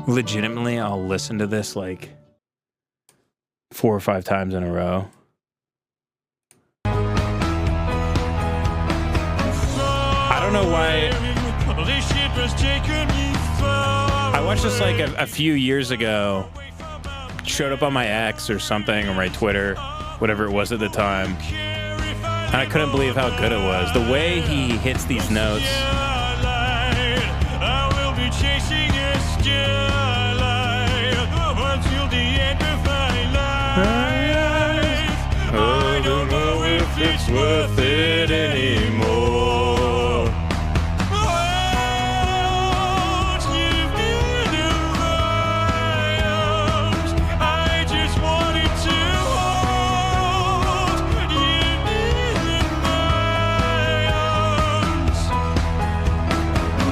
Legitimately, I'll listen to this like 4 or 5 times in a row. I don't know why. I watched this like a few years ago. Showed up on my X or something, or my Twitter, whatever it was at the time. And I couldn't believe how good it was. The way he hits these notes. I don't know if it's worth it anymore. I just wanted to hold you in my arms.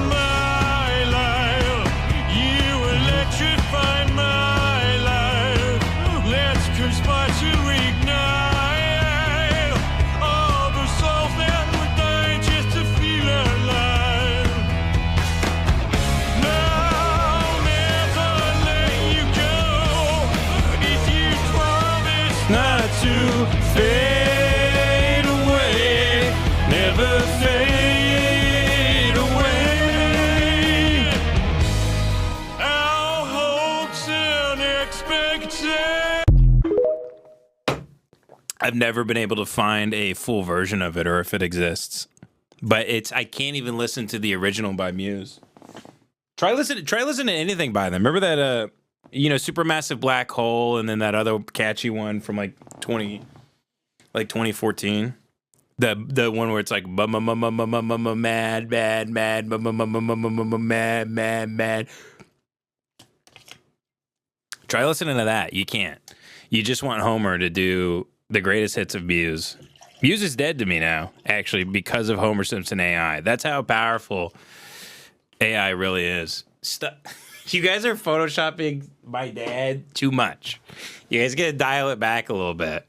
My life, you electrify my life. Let's conspire to ignite all the souls that would die just to feel alive. No, I'll never let you go. If you promise not to fade away, never fade away. Our hopes and expectations. I've never been able to find a full version of it, or if it exists. But I can't even listen to the original by Muse. Try listen to anything by them. Remember that Supermassive Black Hole, and then that other catchy one from like 2014. The one where it's like mad mad. Try listening to that. You can't. You just want Homer to do the greatest hits of Muse. Muse is dead to me now, actually, because of Homer Simpson AI. That's how powerful AI really is. You guys are photoshopping my dad too much. You guys got to dial it back a little bit.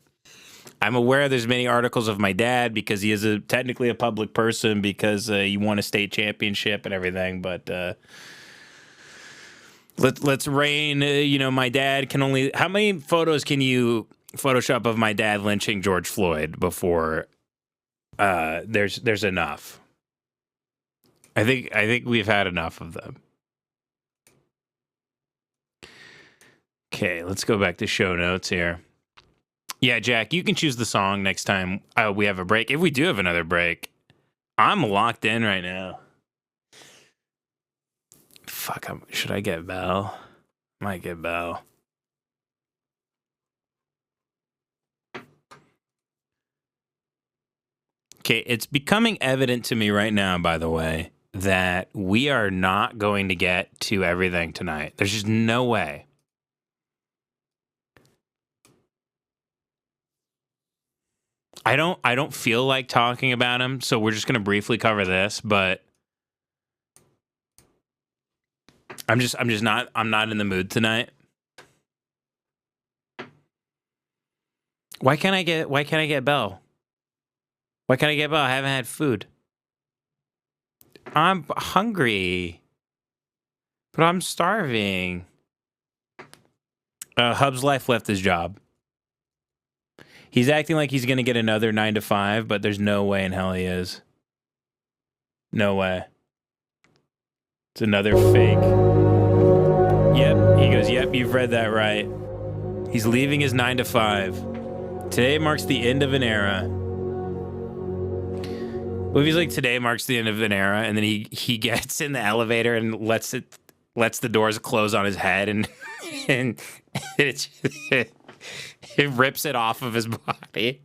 I'm aware there's many articles of my dad because he is technically a public person because he won a state championship and everything, but let's rein. My dad can only. How many photos can you Photoshop of my dad lynching George Floyd before there's enough? I think we've had enough of them. Okay, let's go back to show notes here. Yeah, Jack, you can choose the song next time we have a break. If we do have another break, I'm locked in right now. Fuck, should I get Bell? Might get Bell. Okay, it's becoming evident to me right now, by the way, that we are not going to get to everything tonight. There's just no way. I don't feel like talking about him, so we're just going to briefly cover this, but I'm not in the mood tonight. Why can't I get Bell? Why can't I get Bell? I haven't had food. I'm hungry, but I'm starving. Hub's life left his job. He's acting like he's going to get another 9 to 5, but there's no way in hell he is. No way. It's another fake. Yep. He goes, yep, you've read that right. He's leaving his 9 to 5. Today marks the end of an era. What if he's like, today marks the end of an era, and then he gets in the elevator and lets the doors close on his head, and it rips it off of his body.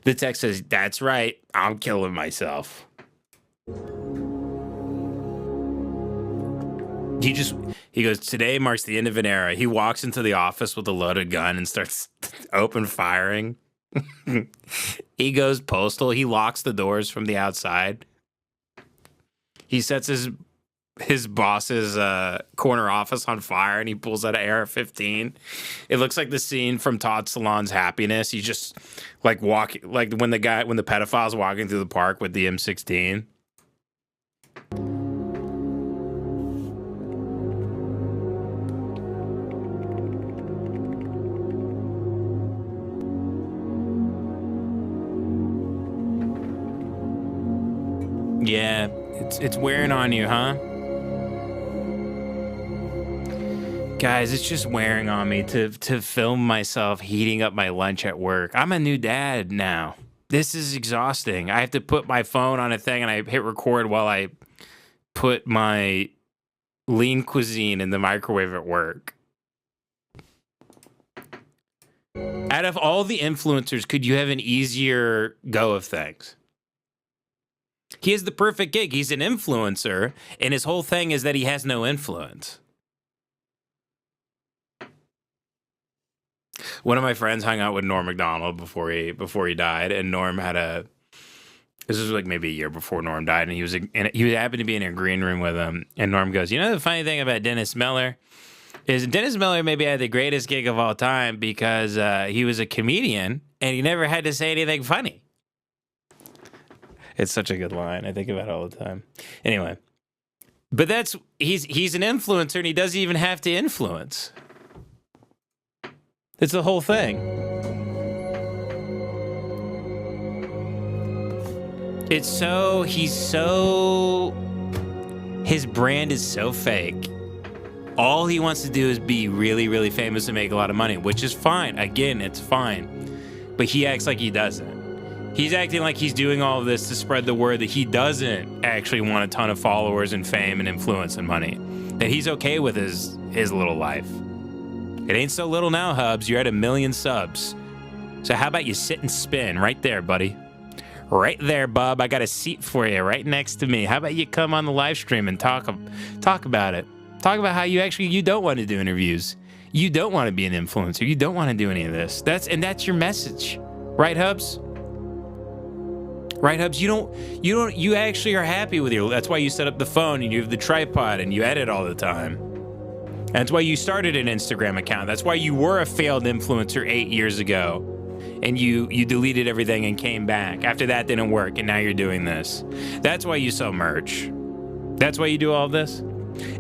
The text says, "That's right, I'm killing myself." He goes, today marks the end of an era. He walks into the office with a loaded gun and starts open firing. He goes postal. He locks the doors from the outside. He sets his boss's corner office on fire, and he pulls out an AR-15. It looks like the scene from Todd Solondz's Happiness. He's just like walking, like when the pedophile's walking through the park with the M16. Yeah, it's wearing on you, huh? Guys, it's just wearing on me to film myself heating up my lunch at work. I'm a new dad now. This is exhausting. I have to put my phone on a thing and I hit record while I put my lean cuisine in the microwave at work. Out of all the influencers, could you have an easier go of things? He has the perfect gig. He's an influencer, and his whole thing is that he has no influence. One of my friends hung out with Norm Macdonald before he died, and Norm had a. This was like maybe a year before Norm died, and he happened to be in a green room with him. And Norm goes, "You know the funny thing about Dennis Miller is Dennis Miller maybe had the greatest gig of all time because he was a comedian and he never had to say anything funny." It's such a good line. I think about it all the time. Anyway, but he's an influencer and he doesn't even have to influence. It's the whole thing. His brand is so fake. All he wants to do is be really, really famous and make a lot of money, which is fine. Again, it's fine. But he acts like he doesn't. He's acting like he's doing all of this to spread the word that he doesn't actually want a ton of followers and fame and influence and money. That he's okay with his little life. It ain't so little now, Hubs. You're at 1 million subs. So how about you sit and spin right there, buddy? Right there, bub. I got a seat for you right next to me. How about you come on the live stream and talk about it? Talk about how you don't want to do interviews. You don't want to be an influencer. You don't want to do any of this. That's your message. Right, Hubs? Right, Hubs? You actually are happy with that's why you set up the phone and you have the tripod and you edit all the time. That's why you started an Instagram account. That's why you were a failed influencer 8 years ago. And you deleted everything and came back. After that didn't work, and now you're doing this. That's why you sell merch. That's why you do all this.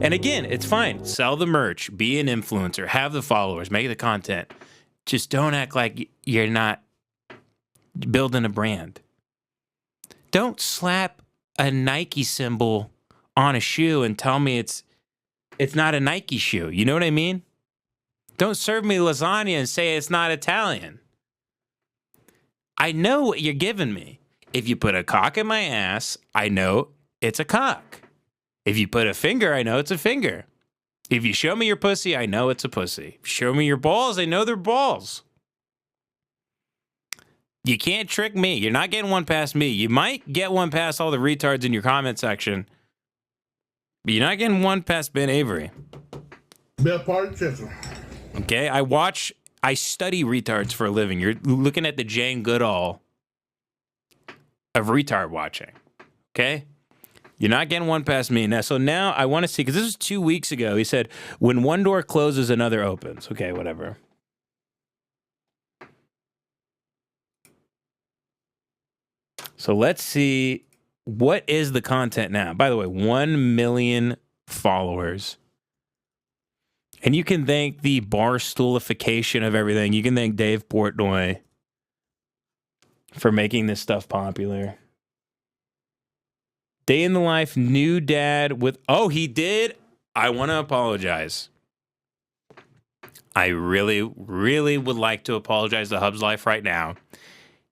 And again, it's fine. Sell the merch. Be an influencer. Have the followers. Make the content. Just don't act like you're not building a brand. Don't slap a Nike symbol on a shoe and tell me it's not a Nike shoe. You know what I mean? Don't serve me lasagna and say it's not Italian. I know what you're giving me. If you put a cock in my ass, I know it's a cock. If you put a finger, I know it's a finger. If you show me your pussy, I know it's a pussy. Show me your balls, I know they're balls. You can't trick me. You're not getting one past me. You might get one past all the retards in your comment section, but you're not getting one past Ben Avery. Okay, I study retards for a living. You're looking at the Jane Goodall of retard watching. Okay? You're not getting one past me. So now I want to see, because this was 2 weeks ago. He said, when one door closes, another opens. Okay, whatever. So let's see, what is the content now? By the way, 1 million followers. And you can thank the barstoolification of everything. You can thank Dave Portnoy for making this stuff popular. Day in the life, new dad with... Oh, he did? I want to apologize. I really, really would like to apologize to Hub's Life right now.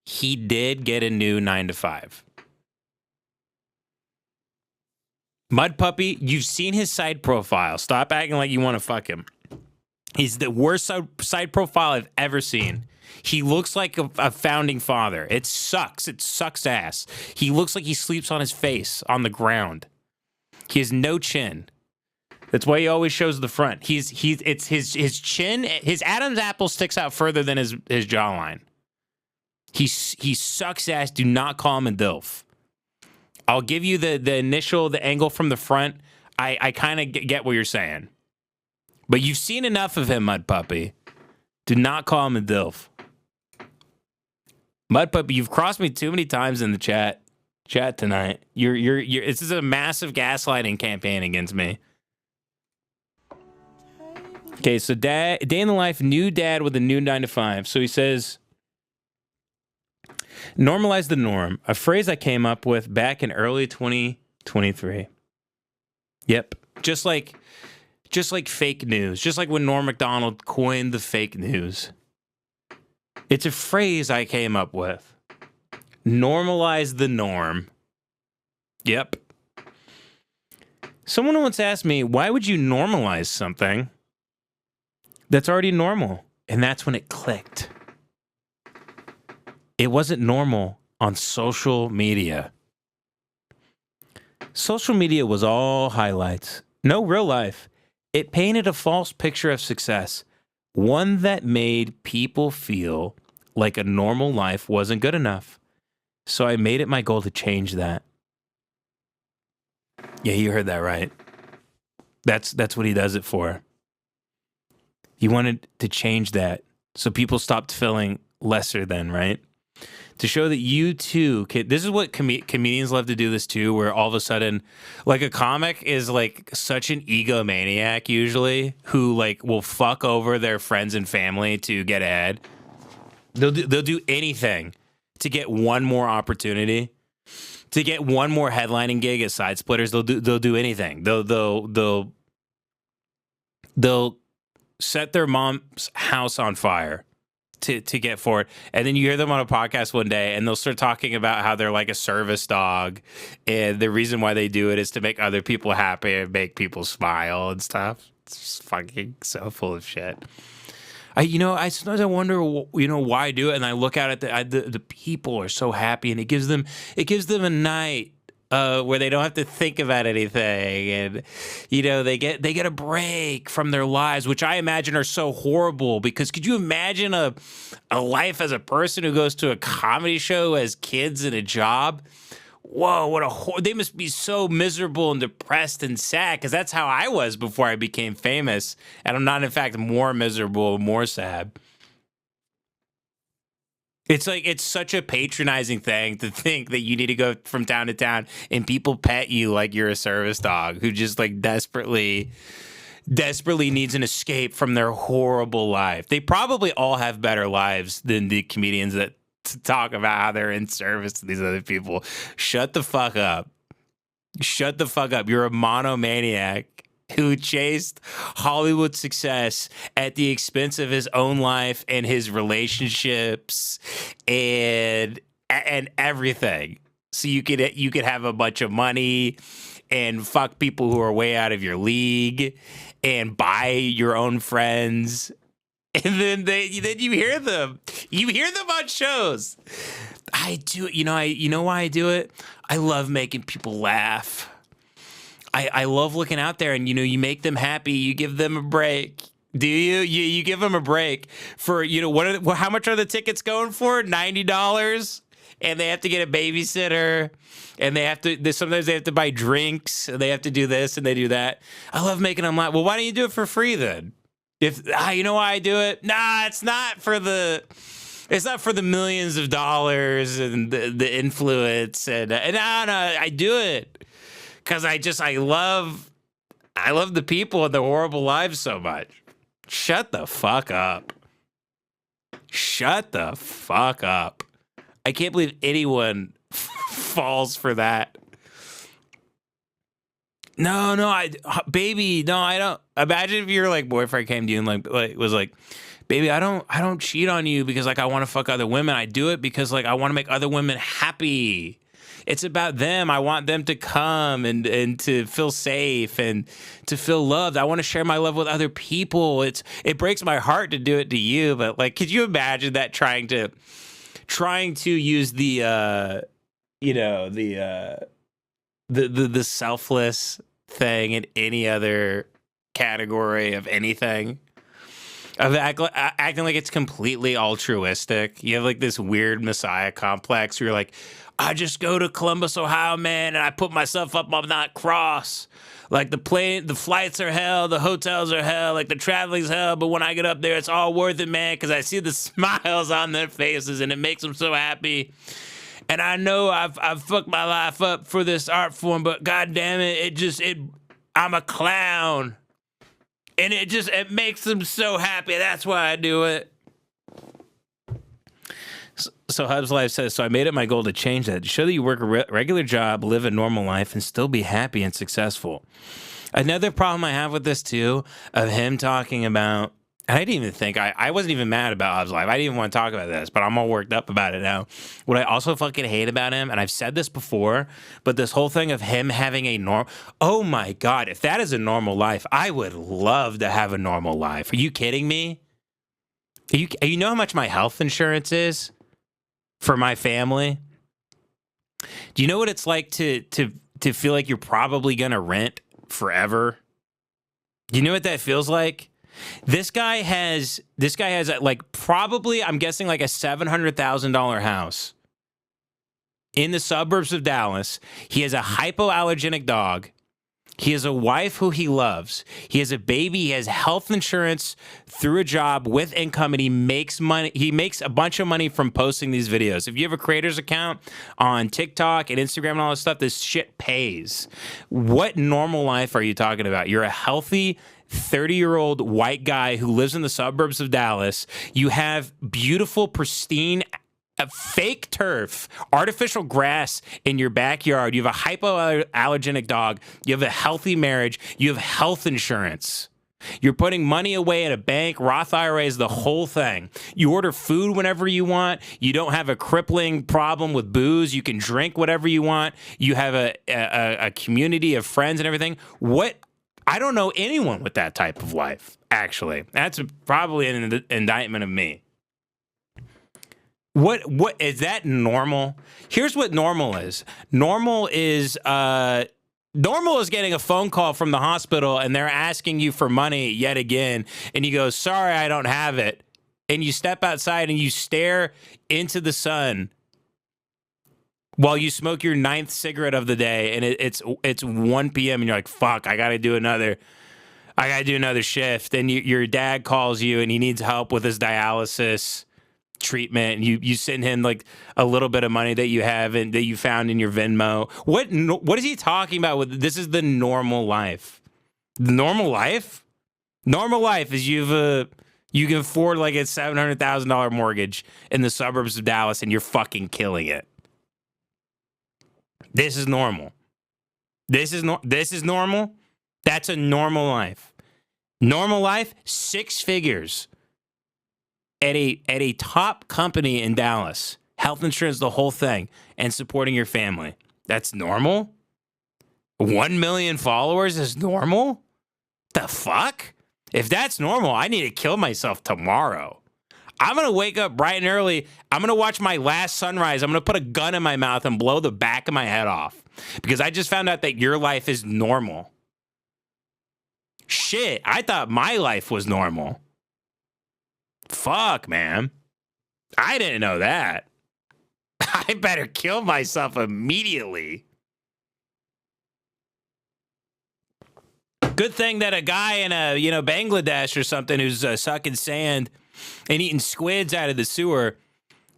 He did get a new 9 to 5. Mud Puppy, you've seen his side profile. Stop acting like you want to fuck him. He's the worst side profile I've ever seen. He looks like a founding father. It sucks. It sucks ass. He looks like he sleeps on his face on the ground. He has no chin. That's why he always shows the front. It's his chin. His Adam's apple sticks out further than his jawline. He sucks ass. Do not call him a DILF. I'll give you the angle from the front. I kind of get what you're saying. But you've seen enough of him, Mud Puppy. Do not call him a DILF. Mud Puppy, you've crossed me too many times in the chat tonight. This is a massive gaslighting campaign against me. Okay, so day in the life, new dad with a new 9 to 5. So he says, Normalize the norm, a phrase I came up with back in early 2023. Yep. Just like fake news, just like when Norm Macdonald coined the fake news. It's a phrase I came up with. Normalize the norm. Yep. Someone once asked me, why would you normalize something that's already normal? And that's when it clicked. It wasn't normal on social media. Social media was all highlights, no real life. It painted a false picture of success, one that made people feel like a normal life wasn't good enough. So I made it my goal to change that. Yeah, you heard that right. That's what he does it for. He wanted to change that so people stopped feeling lesser than, right? To show that you too can. This is what comedians love to do this too, where all of a sudden, like a comic is like such an egomaniac usually, who like will fuck over their friends and family to get ahead. They'll do anything to get one more opportunity, to get one more headlining gig at Side Splitters. They'll do anything. They'll set their mom's house on fire to get for it. And then you hear them on a podcast one day and they'll start talking about how they're like a service dog. And the reason why they do it is to make other people happy and make people smile and stuff. It's just fucking so full of shit. I sometimes I wonder, why I do it. And I look out at the people are so happy and it gives them a night where they don't have to think about anything, and they get a break from their lives, which I imagine are so horrible. Because could you imagine a life as a person who goes to a comedy show, has kids and a job? Whoa, they must be so miserable and depressed and sad, because that's how I was before I became famous, and I'm not, in fact, more miserable, more sad. It's like, it's such a patronizing thing to think that you need to go from town to town and people pet you like you're a service dog who just like desperately needs an escape from their horrible life. They probably all have better lives than the comedians that talk about how they're in service to these other people. Shut the fuck up. Shut the fuck up. You're a monomaniac who chased Hollywood success at the expense of his own life and his relationships and everything. So you could have a bunch of money and fuck people who are way out of your league and buy your own friends. And then you hear them. You hear them on shows. I do it. You know why I do it? I love making people laugh. I love looking out there and, you make them happy. You give them a break. Do you? You give them a break for, how much are the tickets going for? $90? And they have to get a babysitter and sometimes they have to buy drinks and they have to do this and they do that. I love making them laugh. Well, why don't you do it for free then? You know why I do it? Nah, it's not for the millions of dollars and the influence and I do it because I love the people and their horrible lives so much. Shut the fuck up. Shut the fuck up. I can't believe anyone falls for that. No, I don't. Imagine if your like boyfriend came to you and like was like, baby, I don't cheat on you because like I want to fuck other women. I do it because like I want to make other women happy. It's about them. I want them to come and to feel safe and to feel loved. I want to share my love with other people. It breaks my heart to do it to you, but like, could you imagine that trying to use the selfless thing in any other category of anything, of acting like it's completely altruistic? You have like this weird messiah complex where you're like, I just go to Columbus, Ohio, man, and I put myself up on that cross. Like the flights are hell, the hotels are hell, like the traveling's hell, but when I get up there, it's all worth it, man, because I see the smiles on their faces and it makes them so happy. And I know I've fucked my life up for this art form, but god damn it, I'm a clown. And it makes them so happy. That's why I do it. Hub's Life says, so I made it my goal to change that. Show that you work a regular job, live a normal life, and still be happy and successful. Another problem I have with this too, of him talking about, I didn't even think, I wasn't even mad about Hub's Life. I didn't even want to talk about this, but I'm all worked up about it now. What I also fucking hate about him, and I've said this before, but this whole thing of him having a oh my God, if that is a normal life, I would love to have a normal life. Are you kidding me? You know how much my health insurance is for my family? Do you know what it's like to feel like you're probably gonna rent forever? Do you know what that feels like? This guy has like probably, I'm guessing, like a $700,000 house in the suburbs of Dallas. He has a hypoallergenic dog. He has a wife who he loves. He has a baby. He has health insurance through a job with income, and he makes money. He makes a bunch of money from posting these videos. If you have a creator's account on TikTok and Instagram and all this stuff, this shit pays. What normal life are you talking about? You're a healthy 30-year-old white guy who lives in the suburbs of Dallas. You have beautiful, pristine, fake turf, artificial grass in your backyard. You have a hypoallergenic dog. You have a healthy marriage. You have health insurance. You're putting money away at a bank, Roth IRAs, the whole thing. You order food whenever you want. You don't have a crippling problem with booze. You can drink whatever you want. You have a community of friends and everything. I don't know anyone with that type of life, actually. That's probably an indictment of me. What is that normal? Here's what normal is. Normal is getting a phone call from the hospital and they're asking you for money yet again, and you go, sorry, I don't have it. And you step outside and you stare into the sun while you smoke your 9th cigarette of the day, and it's 1 p.m. and you're like, fuck, I gotta do another shift. And your dad calls you and he needs help with his dialysis treatment, and you send him like a little bit of money that you have and that you found in your Venmo. What is he talking about with this is the normal life? The normal life? Normal life is you can afford like a $700,000 mortgage in the suburbs of Dallas and you're fucking killing it. This is normal. This is normal. That's a normal life. Normal life, 6 figures. At a top company in Dallas, health insurance, the whole thing, and supporting your family. That's normal? 1 million followers is normal? The fuck? If that's normal, I need to kill myself tomorrow. I'm going to wake up bright and early. I'm going to watch my last sunrise. I'm going to put a gun in my mouth and blow the back of my head off because I just found out that your life is normal. Shit, I thought my life was normal. Fuck, man. I didn't know that. I better kill myself immediately. Good thing that a guy in Bangladesh or something who's sucking sand and eating squids out of the sewer,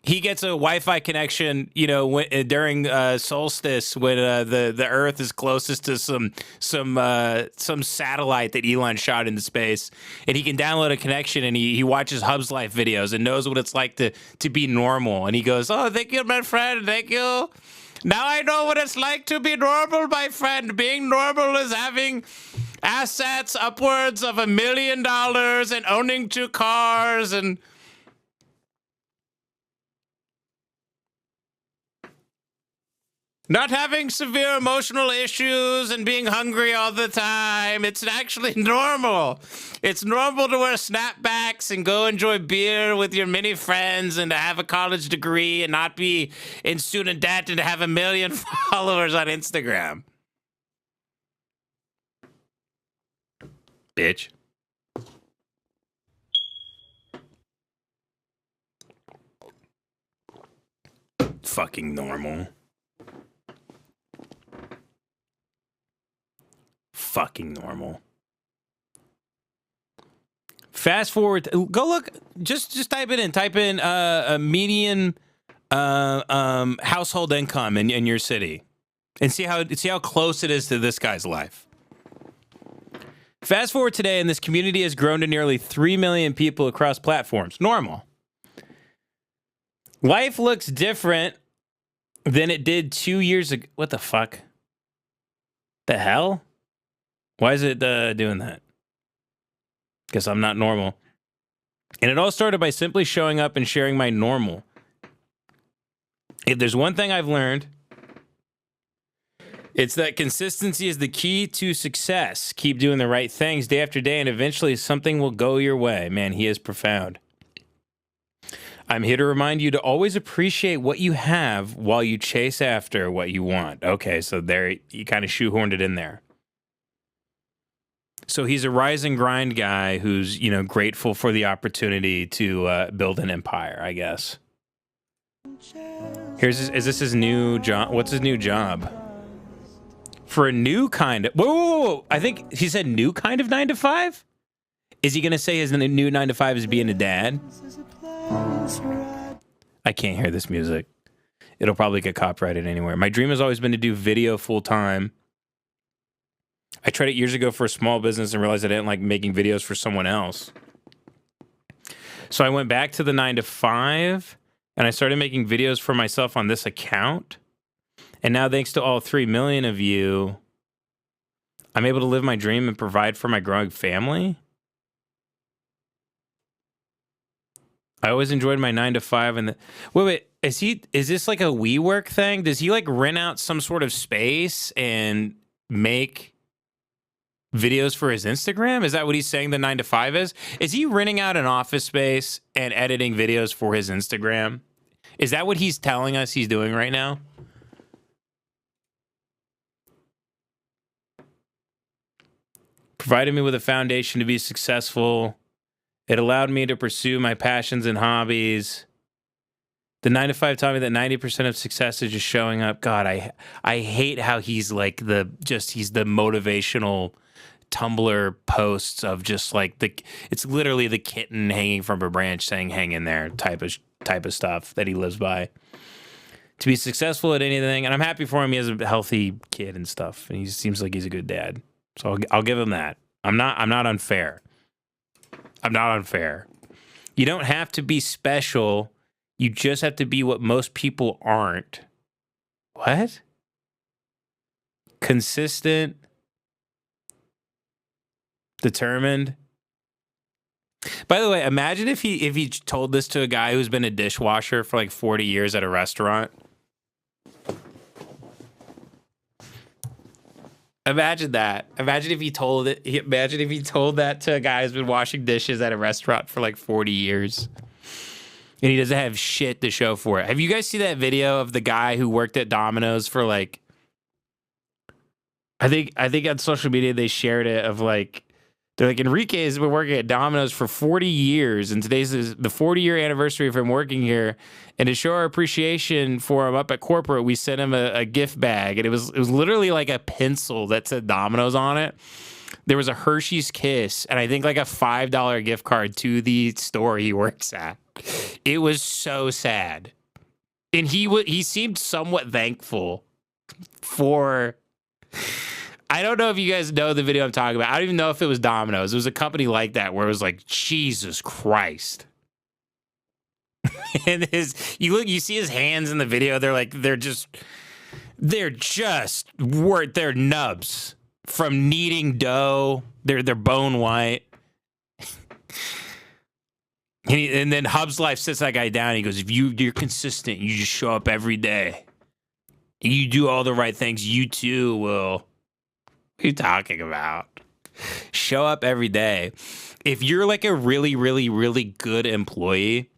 he gets a Wi-Fi connection, during solstice when the Earth is closest to some satellite that Elon shot into space, and he can download a connection and he watches Hub's Life videos and knows what it's like to be normal. And he goes, "Oh, thank you, my friend, thank you. Now I know what it's like to be normal, my friend. Being normal is having assets upwards of $1 million and owning 2 cars and." Not having severe emotional issues and being hungry all the time. It's actually normal. It's normal to wear snapbacks and go enjoy beer with your many friends and to have a college degree and not be in student debt and to have 1 million followers on Instagram. Bitch. Fucking normal. Fucking normal. Fast forward. Go look. Just type it in. Type in a median household income in your city, and see how close it is to this guy's life. Fast forward today, and this community has grown to nearly 3 million people across platforms. Normal. Life looks different than it did 2 years ago. What the fuck? The hell? Why is it doing that? Guess I'm not normal. And it all started by simply showing up and sharing my normal. If there's one thing I've learned, it's that consistency is the key to success. Keep doing the right things day after day, and eventually something will go your way. Man, he is profound. I'm here to remind you to always appreciate what you have while you chase after what you want. Okay, so there, you kind of shoehorned it in there. So he's a rise and grind guy who's, grateful for the opportunity to build an empire, I guess. Is this his new job? What's his new job? For a new kind of... Whoa. I think he said new kind of 9 to 5? Is he going to say his new 9 to 5 is being a dad? I can't hear this music. It'll probably get copyrighted anywhere. My dream has always been to do video full time. I tried it years ago for a small business and realized I didn't like making videos for someone else. So I went back to the 9 to 5 and I started making videos for myself on this account. And now, thanks to all 3 million of you, I'm able to live my dream and provide for my growing family. I always enjoyed my 9 to 5 and wait, is this like a WeWork thing? Does he like rent out some sort of space and make videos for his Instagram? Is that what he's saying the 9 to 5 is? Is he renting out an office space and editing videos for his Instagram? Is that what he's telling us he's doing right now? Provided me with a foundation to be successful. It allowed me to pursue my passions and hobbies. The 9 to 5 taught me that 90% of success is just showing up. God, I hate how he's like he's the motivational Tumblr posts of just like it's literally the kitten hanging from a branch saying hang in there type of stuff that he lives by. To be successful at anything, and I'm happy for him. He has a healthy kid and stuff, and he seems like he's a good dad. So I'll give him that. I'm not unfair. I'm not unfair. You don't have to be special. You just have to be what most people aren't. What? Consistent. Determined. By the way, imagine if he told this to a guy who's been a dishwasher for like 40 years at a restaurant. Imagine that. Imagine if he told that to a guy who's been washing dishes at a restaurant for like 40 years. And he doesn't have shit to show for it. Have you guys seen that video of the guy who worked at Domino's for like I think on social media they shared it of like they're like Enrique has been working at Domino's for 40 years and today's is the 40-year anniversary of him working here. And to show our appreciation for him up at corporate, we sent him a gift bag. And it was literally like a pencil that said Domino's on it. There was a Hershey's Kiss and I think like a $5 gift card to the store he works at. It was so sad. And he seemed somewhat thankful for... I don't know if you guys know the video I'm talking about. I don't even know if it was Domino's. It was a company like that where it was like, Jesus Christ. And you see his hands in the video. They're nubs from kneading dough. They're bone white. And then Hub's Life sits that guy down. And he goes, if you're consistent, you just show up every day. You do all the right things. You too will. What are you talking about? Show up every day. If you're like a really, really, really good employee,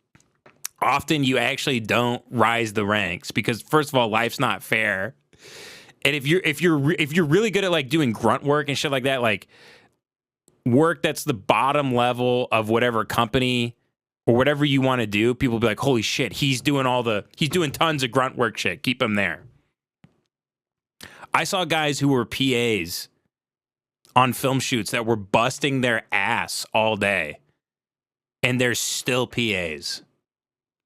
often you actually don't rise the ranks because first of all, life's not fair. And if you're really good at like doing grunt work and shit like that, like work that's the bottom level of whatever company or whatever you want to do, people will be like, holy shit, he's doing tons of grunt work shit. Keep him there. I saw guys who were PAs on film shoots that were busting their ass all day, and they're still PAs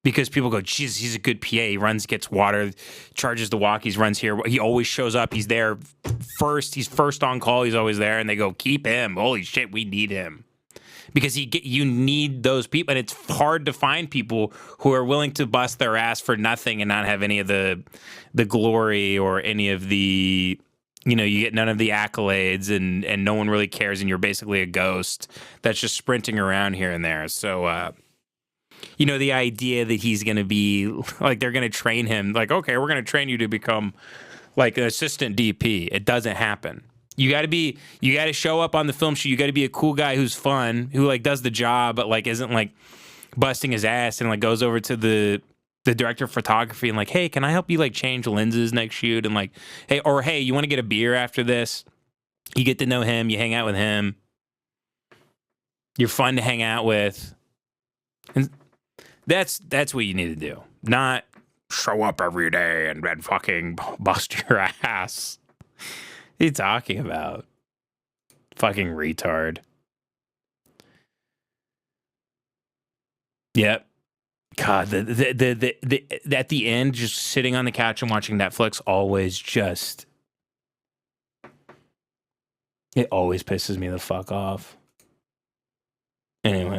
because people go, "Jesus, he's a good PA. He runs, gets water, charges the walkies, runs here. He always shows up. He's there first. He's first on call. He's always there." And they go, "Keep him. Holy shit, we need him." because you need those people, and it's hard to find people who are willing to bust their ass for nothing and not have any of the glory or any of the, you get none of the accolades, and no one really cares, and you're basically a ghost that's just sprinting around here and there. So the idea that he's going to be like, they're going to train him, like, okay, we're going to train you to become like an assistant DP. It doesn't happen. You got to show up on the film shoot. You got to be a cool guy who's fun, who like does the job, but like isn't like busting his ass, and like goes over to the director of photography and like, hey, can I help you like change lenses next shoot? And like, hey, you want to get a beer after this? You get to know him. You hang out with him. You're fun to hang out with. And that's what you need to do. Not show up every day and then fucking bust your ass. What are you talking about? Fucking retard. Yep. God, the at the end, just sitting on the couch and watching Netflix it always pisses me the fuck off. Anyway.